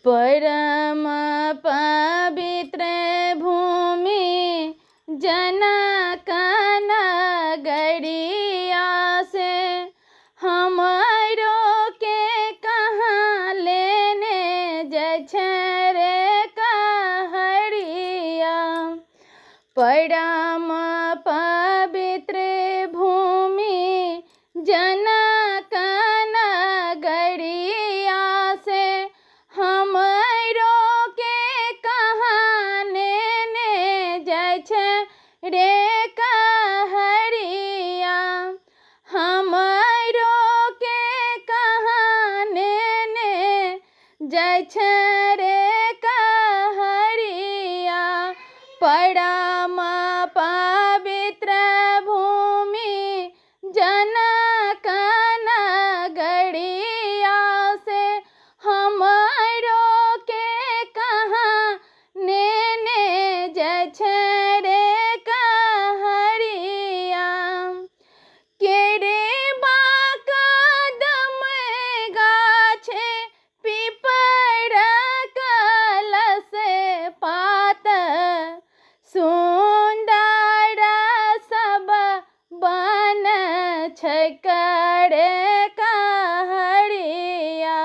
परम पवित्र भूमि जनक नगरिया से हमरो के कहाँ लेने जाइ छै रे कहरिया। परम पवित्र भूमि जनक नगरिया से हमरो के कहाँ लेने जाइ छै रे कहरिया। हमरो के कहाँ लेने जाइ छै रे कहरिया। परम पवित्र भूमि जनक नगरिया से हमरो के कहाँ लेने जाइ छै रे कहरिया। केरे बाकदम गाछे पीपर कलश पात सुंदर सब बन छै करे कहरिया।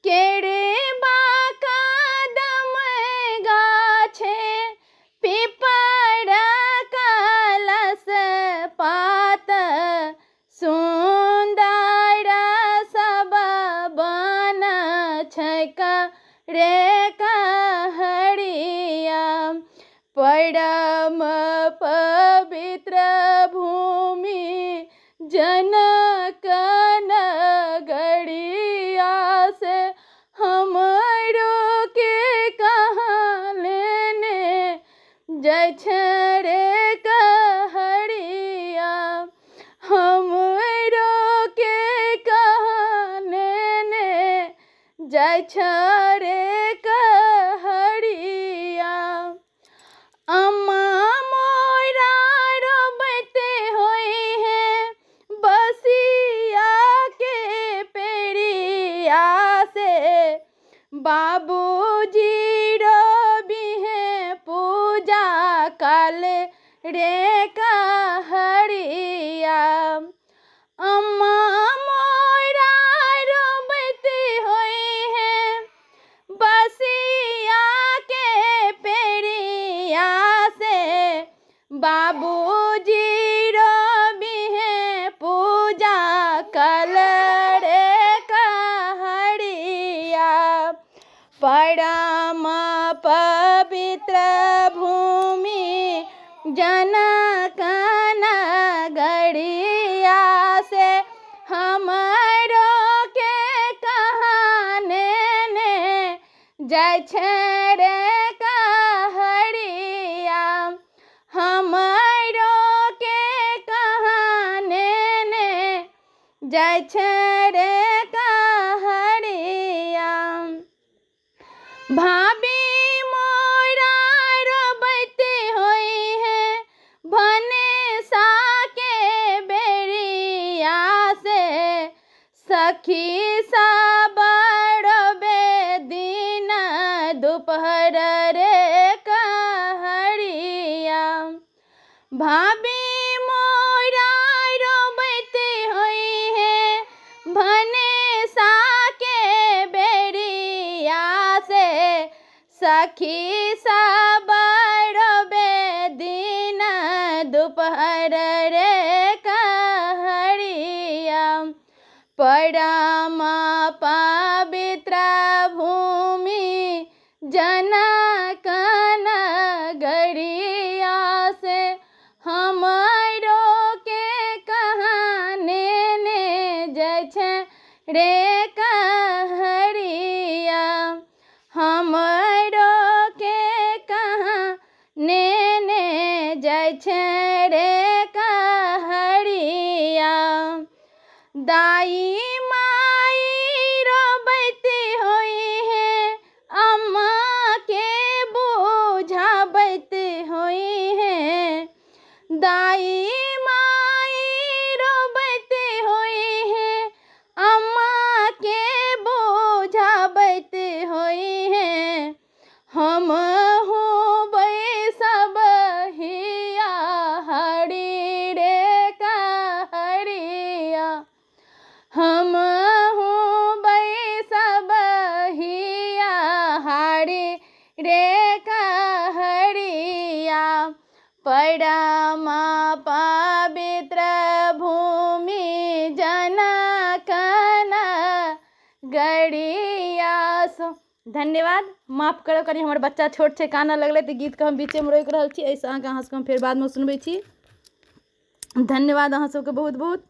केरे बाकदम गाछे पीपर कलश पात सुंदर सब बन छै करे कहरिया। परम पवित्र भूमि जनक नगरिया से हमरो के कहाँ लेने जाइ छै रे कहरिया। हमरो के कहाँ लेने जाइ छै रे कहरिया। अम्मा मोरा रोबते होई है बसिया के पेड़िया से। बाबूजी रोबी है पूजा काल रे कहरिया। अम्मा मोरा रोबते होई है बसिया के पेड़िया से। बाबूजी रोबी है पूजा कल रे कहरिया। परम पवित्र भूमि जनक नगरिया से हमरो के कहाँ लेने जाइ छै रे कहरिया। हमरो के कहाँ लेने जाइ छै रे कहरिया। भाभी मोरा रोबते होई है भनेसा के बेरिया से। सखी सब रोबे दिन दोपहर रे कहरिया। भाभी मोरा रोबते होई है भनेसा के बेरिया से। सखी सब रोबे दिन दोपहर रे कहरिया। परम पवित्र भूमि जनक नगरिया से हमरो के कहाँ लेने जाइ छै रे कहरिया। हमरो के कहाँ लेने जाइ छै रे कहरिया। दाई माई रोबते होई है अम्मा के परम पवित्र भूमि जनकन गड़िया सो। धन्यवाद। माफ करो करी हमारे बच्चा छोट छे काना लगले तो गीत के हम बीचे में रोक रहल छी। ऐसे अहाँ के हम फिर बाद में सुनबै छी। धन्यवाद अहाँ सबके बहुत बहुत।